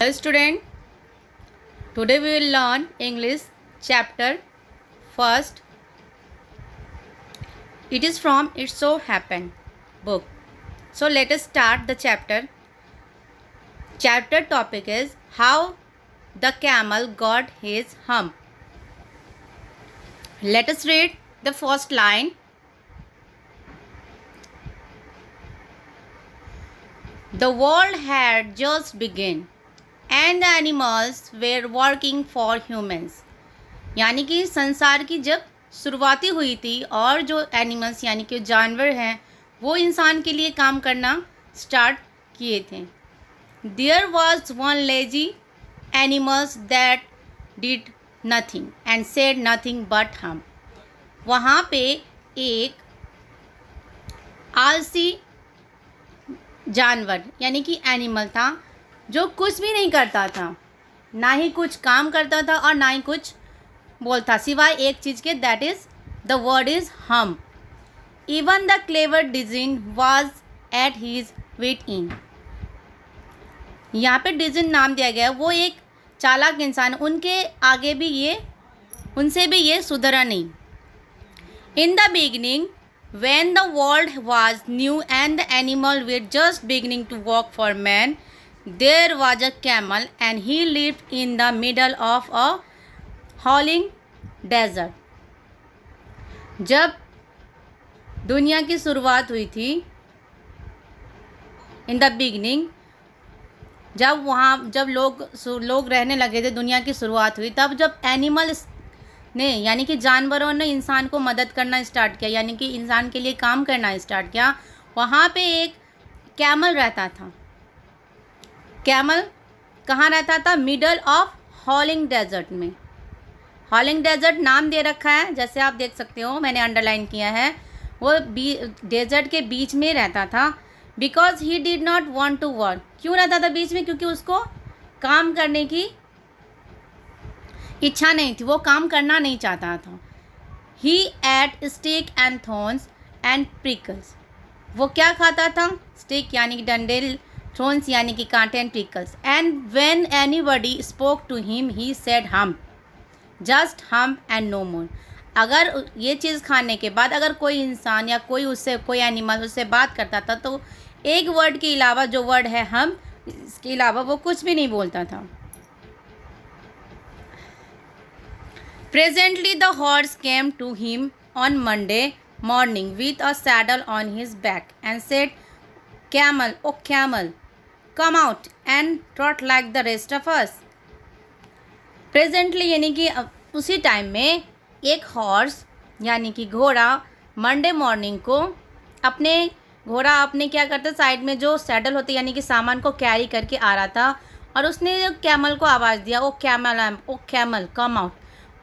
Hello student, today we will learn English chapter first. It is from It So Happened book. So let us start the chapter. Chapter topic is how the camel got his hump. Let us read the first line. The world had just begun and the animals were working for humans. यानी कि संसार की जब शुरुआती हुई थी और जो एनिमल्स यानी कि जानवर हैं वो इंसान के लिए काम करना स्टार्ट किए थे. There was one lazy animals that did nothing and said nothing but hum. वहाँ पे एक आलसी जानवर यानी कि एनिमल था जो कुछ भी नहीं करता था, ना ही कुछ काम करता था और ना ही कुछ बोलता सिवाय एक चीज़ के, that is the word is hum. Even the clever djinn was at his wit end. यहाँ पे डिजिन नाम दिया गया है, वो एक चालाक इंसान, उनके आगे भी ये उनसे भी ये सुधरा नहीं. In the beginning when the world was new and the animals were just beginning to work for man, there was a camel and he lived in the middle of a howling desert. जब दुनिया की शुरुआत हुई थी, in the beginning, जब लोग रहने लगे थे, दुनिया की शुरुआत हुई, तब जब एनिमल्स ने यानी कि जानवरों ने इंसान को मदद करना स्टार्ट किया, यानी कि इंसान के लिए काम करना स्टार्ट किया, वहाँ पे एक कैमल रहता था. कैमल कहाँ रहता था? मिडल ऑफ हॉलिंग डेजर्ट में. हॉलिंग डेजर्ट नाम दे रखा है, जैसे आप देख सकते हो, मैंने अंडरलाइन किया है. वो डेजर्ट के बीच में रहता था. Because he did not want to work. क्यों रहता था बीच में? क्योंकि उसको काम करने की इच्छा नहीं थी, वो काम करना नहीं चाहता था. He ate stick and thorns and prickles. वो क्या खाता था? स्टिक यानी कि डंडे, थॉर्न्स यानी कि कांटे, and prickles. And when anybody spoke to him he said hum, just hum and no more. अगर ये चीज़ खाने के बाद अगर कोई इंसान या कोई एनिमल उससे बात करता था तो एक वर्ड के अलावा, जो वर्ड है हम, इसके अलावा वो कुछ भी नहीं बोलता था. Presently the horse came to him on Monday morning with a saddle on his back and said, Camel, oh camel, come out and trot like the rest of us. Presently यानी कि उसी टाइम में एक horse यानी कि घोड़ा Monday morning को अपने क्या करता, साइड में जो सैडल होते यानी कि सामान को कैरी करके आ रहा था, और उसने कैमल को आवाज़ दिया, ओ कैमल कम आउट.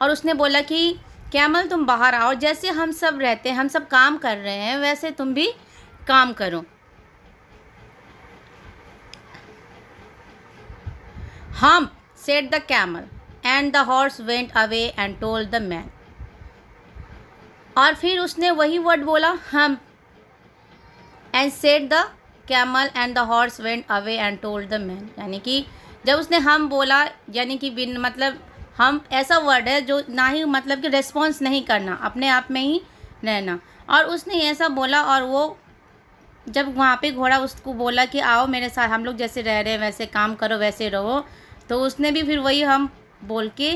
और उसने बोला कि कैमल तुम बाहर आओ, जैसे हम सब रहते हैं, हम सब काम कर रहे हैं, वैसे तुम भी काम करो. हम said the camel and the horse went away and told the man. और फिर उसने वही वर्ड बोला, हम, and said the camel and the horse went away and told the man. यानी कि जब उसने हम बोला, यानी कि बिन मतलब हम ऐसा वर्ड है जो ना ही मतलब कि रेस्पॉन्स नहीं करना, अपने आप में ही रहना. और उसने ऐसा बोला, और वो जब वहाँ पे घोड़ा उसको बोला कि आओ मेरे साथ, हम लोग जैसे रह रहे हैं वैसे काम करो, वैसे रहो, तो उसने भी फिर वही हम बोल के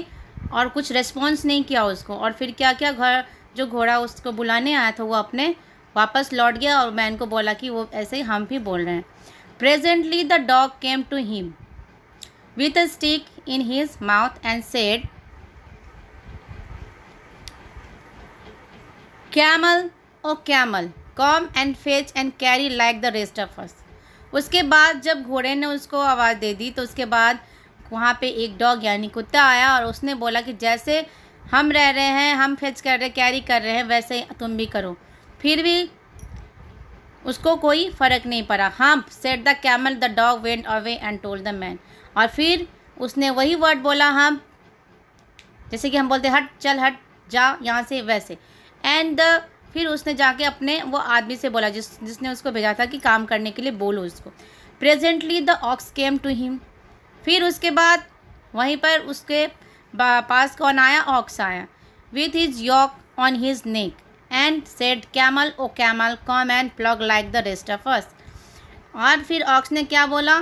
और कुछ रेस्पॉन्स नहीं किया उसको. और फिर क्या जो घोड़ा उसको बुलाने आया था वो अपने वापस लौट गया और मैन को बोला कि वो ऐसे ही हम भी बोल रहे हैं. Presently the dog came to him with a stick in his mouth and said, Camel, oh camel, come and fetch and carry like the rest of us. उसके बाद जब घोड़े ने उसको आवाज़ दे दी तो उसके बाद वहाँ पे एक डॉग यानी कुत्ता आया और उसने बोला कि जैसे हम रह रहे हैं, हम फेच कर रहे, कैरी कर रहे हैं, वैसे तुम भी करो. फिर भी उसको कोई फ़र्क नहीं पड़ा. हम said the camel, the dog went away and told the man. और फिर उसने वही वर्ड बोला, हम, जैसे कि हम बोलते हट, चल हट, जा यहाँ से, वैसे. एंड फिर उसने जाके अपने वो आदमी से बोला जिसने उसको भेजा था कि काम करने के लिए बोलो उसको. Presently the ox came to him फिर उसके बाद वहीं पर उसके पास कौन आया? ऑक्स आया with his yoke on his neck and said camel O camel come and plough like the rest of us. और फिर ऑक्स ने क्या बोला?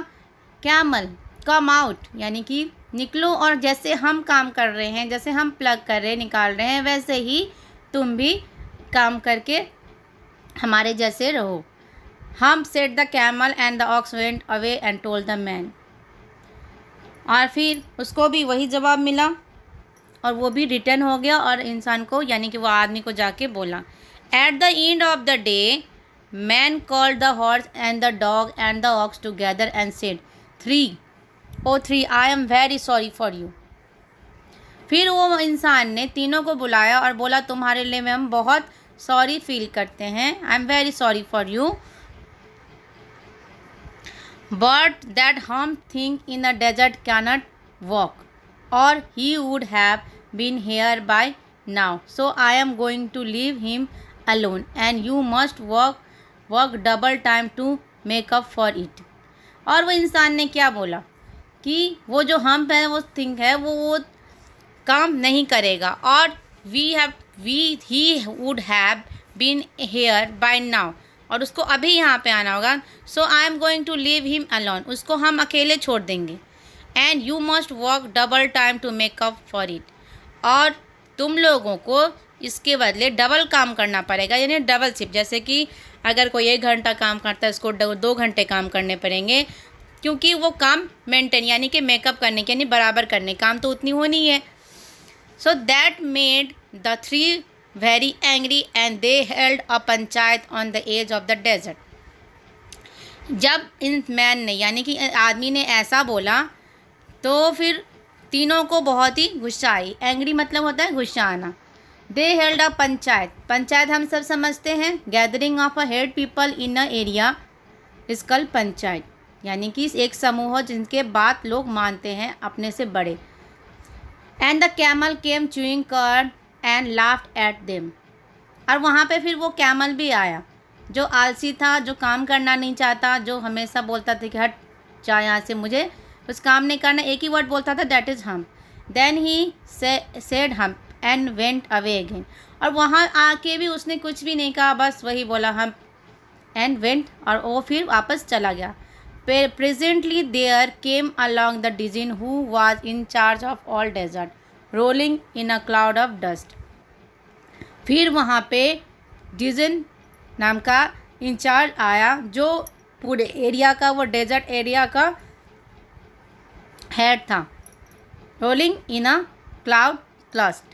कैमल कम आउट, यानी कि निकलो और जैसे हम काम कर रहे हैं, जैसे हम प्लग कर रहे हैं, निकाल रहे हैं, वैसे ही तुम भी काम करके हमारे जैसे रहो। हम said the camel and the ox went away and told the man. और फिर उसको भी वही जवाब मिला और वो भी रिटर्न हो गया और इंसान को, यानी कि वो आदमी को जाके बोला। At the end of the day man called the horse and the dog and the ox together and said three I am very sorry for you. फिर वो इंसान ने तीनों को बुलाया और बोला तुम्हारे लिए हम बहुत सॉरी फील करते हैं, I am very sorry for you, but that hump thing in the desert cannot walk, or he would have been here by now. So I am going to leave him alone, and you must work double time to make up for it. और वो इंसान ने क्या बोला कि वो जो hump है, वो थिंग है, वो काम नहीं करेगा, और he would have been here by now, और उसको अभी यहाँ पे आना होगा। So I am going to leave him alone, उसको हम अकेले छोड़ देंगे। And you must work double time to make up for it, और तुम लोगों को इसके बदले डबल काम करना पड़ेगा, यानी डबल शिफ्ट। जैसे कि अगर कोई 1 घंटा काम करता है, उसको 2 घंटे काम करने पड़ेंगे, क्योंकि वो काम मेंटेन यानी कि मेकअप करने के, यानी बराबर करने, काम तो उतनी होनी है। So that made the 3 very angry and they held a panchayat on the edge of the desert. जब इन मैन ने, यानी कि आदमी ने ऐसा बोला, तो फिर तीनों को बहुत ही गुस्सा आई। एंग्री मतलब होता है गुस्सा आना। दे हेल्ड अ पंचायत, पंचायत हम सब समझते हैं, gathering of a head people in a area is called panchayat, यानी कि एक समूह जिनके बात लोग मानते हैं अपने से बड़े। And the camel came chewing cud and laughed at them, और वहाँ पे फिर वो कैमल भी आया जो आलसी था, जो काम करना नहीं चाहता, जो हमेशा बोलता था कि हट जा यहाँ से, मुझे उस काम नहीं करना, एक ही वर्ड बोलता था, दैट इज़ हम। देन ही सेड हम एंड वेंट अवे अगेन, और वहाँ आके भी उसने कुछ भी नहीं कहा, बस वही बोला हम एंड वेंट, और वो फिर वापस चला गया। Presently there came along the djinn who was in charge of all desert rolling in a cloud of dust. फिर वहाँ पे डिजन नाम का इंचार्ज आया, जो पूरे एरिया का, वो डेजर्ट एरिया का हेड था। Rolling in a cloud dust,